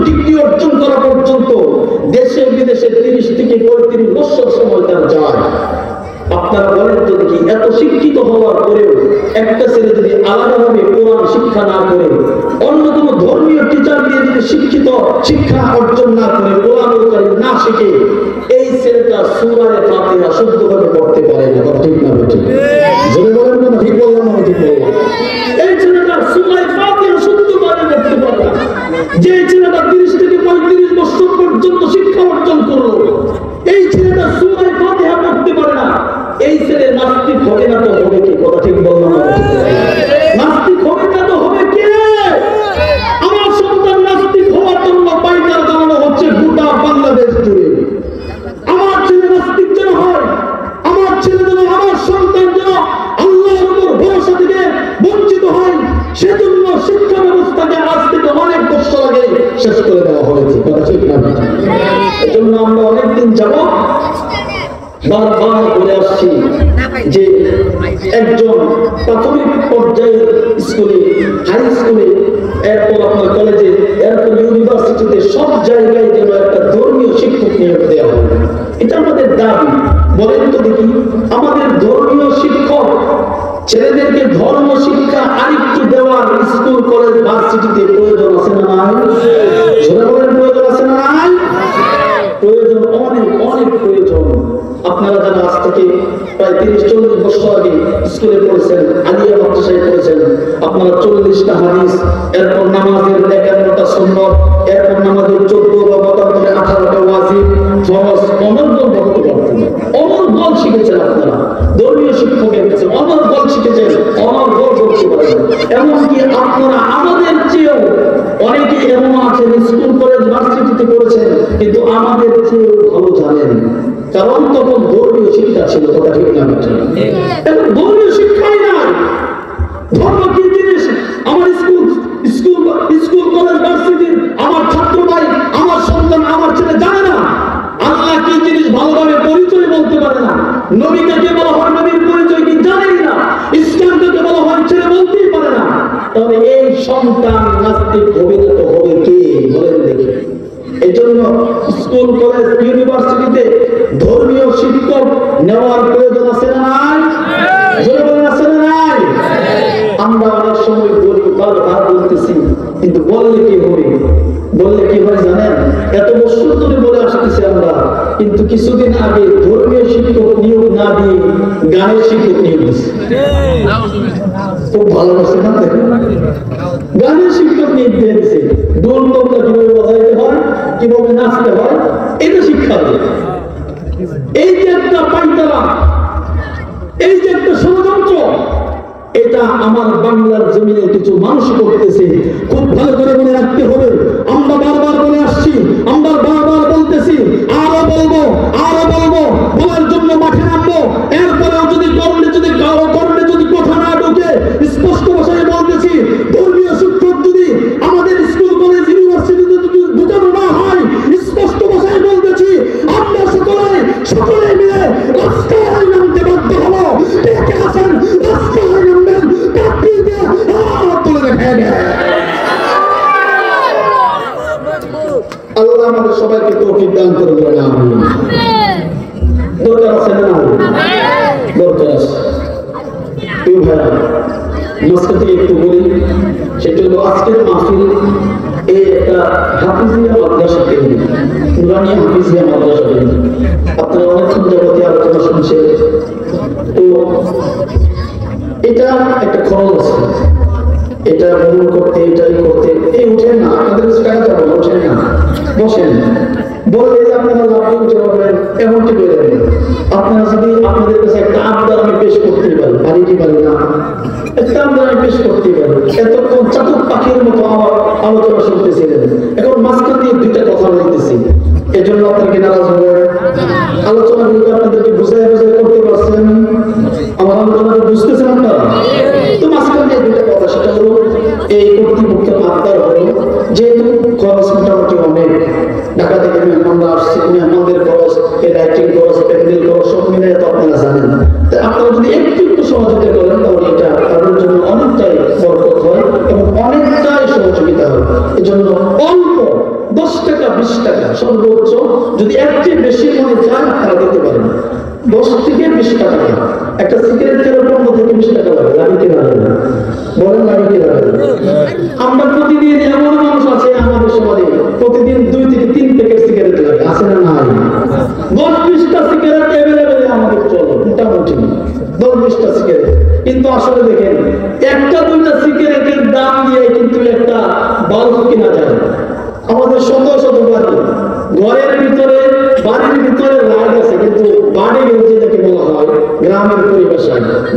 Degree অর্জন করা পর্যন্ত দেশে বিদেশে 30 থেকে 35 বছর সময় তার যায়। আপনারা বলেন তো দেখি, এত শিক্ষিত হওয়ার পরেও একটা ছেলে যদি আলাদাভাবে কোরআন শিক্ষা না করে, অন্য কোনো ধর্মীয় টিচার দিয়ে যদি শিক্ষা অর্জন না করে, কোরআন না শিখে, এই ছেলেটা সূরা ফাতিহা শুদ্ধভাবে পড়তে পারে না। কথা ঠিক না? ঠিক জোরে বলেন না? ঠিক বললাম না? ঠিক বললাম? এই ছেলেটা সূরা ফাতিহা শুদ্ধভাবে পড়তে পারে না। যে ছেলেটা 30 থেকে 35 বছর পর্যন্ত শিক্ষা অর্জন করলো, এই ছেলেটা সূরা ফাতিহা পড়তে পারে না। এই ছেলে নাস্তিক হবে না তো হবে কি? কথা ঠিক বললাম না? নাস্তিক হবে না তো হবে কে? আমার সন্তান নাস্তিক হওয়ার জন্য পাইকার জানানো হচ্ছে গোটা বাংলাদেশ জুড়ে। আমার ছেলে নাস্তিক যেন হয়, আমার ছেলে যেন, আমার সন্তান যেন আল্লাহর উপর ভরসা থেকে বঞ্চিত হয়, সেজন্য শিক্ষা ব্যবস্থাকে আজ থেকে অনেক বছর আগে শেষ করে দেওয়া হয়েছে। কথা ঠিক না? এজন্য আমরা অনেকদিন যাবত বারবার বলে আসছি যে একজন প্রাথমিক পর্যায়ের স্কুলে, হাই স্কুলে, এরপর আপনার কলেজে, এরপর ইউনিভার্সিটিতে সব জায়গায় যেন একটা ধর্মীয় শিক্ষক নিয়োগ দেওয়া হয়। এটা আমাদের দাবি। বলেন তো দেখি, আমাদের ধর্মীয় শিক্ষক ছেলেদেরকে ধর্ম শিক্ষা আরেকটু দেওয়ার স্কুল, কলেজ, ভার্সিটিতে প্রয়োজন আছে না নাই? সেটা বলেন, প্রয়োজন আছে না নাই? প্রয়োজন, অনেক অনেক প্রয়োজন। আপনারা যারা আজ থেকে প্রায় 30-40 বছর আগে স্কুলে পড়েছেন, আলিয়া মাদ্রাসায় পড়েছেন, আপনারা 40টা হাদিস, এরপর নামাজের 51টা সুন্নাত, এরপর নামাজের 14 বা 18টা ওয়াজিব, ফরজ, অনর্গল পড়তে পারতেন, অনর্গল শিখেছেন। আপনারা ধর্মীয় শিক্ষকের কাছে অনর্গল শিখেছেন, অনর্গল করতে পারেন। এমনকি আপনারা আমাদের চেয়েও অনেকে এমন আছেন স্কুল, কলেজ, ভার্সিটিতে পড়েছেন, কিন্তু আমাদের চেয়েও ভালো জানেন, কারণ তখন ধর্মীয় শিক্ষা ছিল। কথা ঠিক না? এখন ধর্মীয় শিক্ষাই নাই। ধর্ম কি জিনিস আমার স্কুল কলেজ ভার্সিটির আমার ছাত্র ভাই, আমার সন্তান, আমার ছেলে জানে না। আল্লাহ কি জিনিস ভালোভাবে পরিচয় বলতে পারে না। নবী কাকে বলা হয়, নবীর পরিচয় কি জানেই না। ইসলাম কাকে বলা হয় ছেলে বলতেই পারে না। তাহলে এই সন্তান নাস্তিক হবে না তো হবে কে? বলেন দেখি। এই জন্য স্কুল, কলেজ, ইউনিভার্সিটিতে ধর্মীয় শিক্ষক নেওয়ার প্রয়োজন আছে না নাই? জোরে বলেন, আছে না নাই? আমরা অনেক সময় বলি, বারবার বলতেছি, কিন্তু বললে কি হবে? বললে কি হয় জানেন? এত বছর ধরে বলে আসতেছি আমরা, কিন্তু কিছুদিন আগে ধর্মীয় শিক্ষক নিয়োগ না দিয়ে গানের শিক্ষক নিয়োগ দিচ্ছে। খুব ভালো লাগছে না? গানের শিক্ষক নিয়োগ দিয়ে দিচ্ছে। দোল তবলা কিভাবে বাজাইতে হয়, কিভাবে নাচতে হয়, এটা শিক্ষা দেয়। এই যে একটা পাইতারা, এই যে একটা ষড়যন্ত্র, এটা আমার বাংলার জমিনে কিছু মানুষ করতেছে। খুব ভালো করে মনে রাখতে হবে। আমরা বারবার বলে আসছি, আমরা বারবার বলতেছি, আরো বলবো, আরো বলবো, বলার জন্য মাঠে নামবো। এরপরেও যদি কর্মে যদি কথা না ঢুকে, স্পষ্ট ভাষায় বলতেছি, ধর্মীয় শিক্ষক যদি আমাদের স্কুল, কলেজ, ইউনিভার্সিটিতে যদি ঢুকানো না হয়, স্পষ্ট ভাষায় বলতেছি, আমরা সকলে মিলে রাস্তায় নামতে বাধ্য হবো। দেখে আসেন, রাস্তায় নামবেন, আল্লাহ আমাদের সবাইকে তৌফিক দান করে দেবেন। আমিন। দরকার আছে না? দরকার আছে। প্রিয় ভাইরা, মাঝখান থেকে একটু বলি, সেটা হলো আজকের মাহফিল এই একটা হাফিজিয়া মাদ্রাসা কেন্দ্র, নুরানিয়া হাফিজিয়া মাদ্রাসা কেন্দ্র। আপনারা অনেকক্ষণ যাবতীয় আলোচনা শুনছেন। তো এটা একটা খরচ আছে, এটা ভ্রমণ করতে, এটাই করতে, এই উঠেন না, আপনাদের টাকা যাবো না, উঠেন না, বসেন। বললে যে আপনারা লাভে উঠে পারবেন এমনটি করে দেবেন। আপনারা যদি আপনাদের কাছে একটা আবদার আমি পেশ করতেই পারি, পারি কি পারি না? একটা আবদার আমি পেশ করতেই পারি। এতক্ষণ চাতক পাখির মতো আমার আলোচনা শুনতেছিলেন, এখন মাঝখান দিয়ে দুইটা কথা বলতেছি, এজন্য আপনাকে নারাজ হবে। আলোচনাগুলো আপনাদেরকে বুঝাই করতে পারছেন? আমার আলোচনাটা বুঝতেছেন আপনারা? তো মাঝখান দিয়ে দুইটা কথা, সেটা হলো এই কর্তৃপক্ষের আবদার হলো, যেহেতু খরচ মোটামুটি অনেক, ঢাকা থেকে মেহমানরা আসছে, মেহমানদের খরচ, এই রাইটিং খরচ, প্যান্ডেল খরচ সব মিলে তো আপনারা জানেন। আপনারা যদি একটু সহযোগিতা করেন, তাহলে এটা তাদের জন্য অনেকটাই বরকত হয় এবং অনেকটাই সহযোগিতা হয়। এই জন্য অল্প 10 টাকা 20 টাকা সর্বোচ্চ, যদি এর চেয়ে বেশি মনে চায় তারা দিতে পারেন। 10 থেকে 20 টাকা একটা সিগারেট খেলে 15 থেকে 20 টাকা লাগে, লাগে কি লাগে না? বলেন লাগে কি লাগে? আমরা প্রতিদিন এমন মানুষ আছে আমাদের সমাজে প্রতিদিন 2 থেকে 3 প্যাকেট সিগারেট লাগে, আছে না নাই? 10-20টা সিগারেট অ্যাভেলেবল আমাদের চলে মোটামুটি 10-20টা সিগারেট, কিন্তু আসলে দেখেন একটা 2টা সিগারেটের দাম দিয়ে কিন্তু একটা বাল্ব কেনা যায়। আমাদের শত শত বাড়ি, ঘরের ভিতরে বাড়ির ভিতরে লাইট আছে, কিন্তু বাড়ির যেটাকে বলা হয় গ্রামের পরিবেশে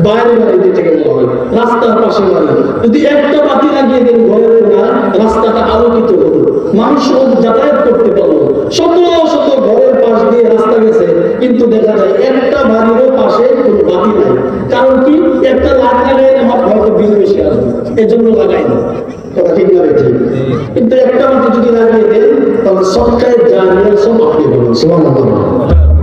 বাইরে বাড়ি যেটাকে বলা হয় রাস্তার পাশে বাড়ি, যদি একটা বাতি লাগিয়ে দেন ঘরের কোণা, রাস্তাটা আলোকিত হলো, মানুষ যাতায়াত করতে পারলো। শত শত ঘরের পাশ দিয়ে রাস্তা গেছে, কিন্তু দেখা যায় একটা বাড়িরও পাশে কোনো বাতি নাই। কারণ কি? একটা লাইট লাগাই আমার হয়তো বিল বেশি আসবে, এজন্য লাগাই না। কথা ঠিক না ঠিক? কিন্তু একটা বাতি যদি লাগিয়ে দেন তাহলে সবটাই জানিয়ে সব আপনি বলুন সুবহানাল্লাহ।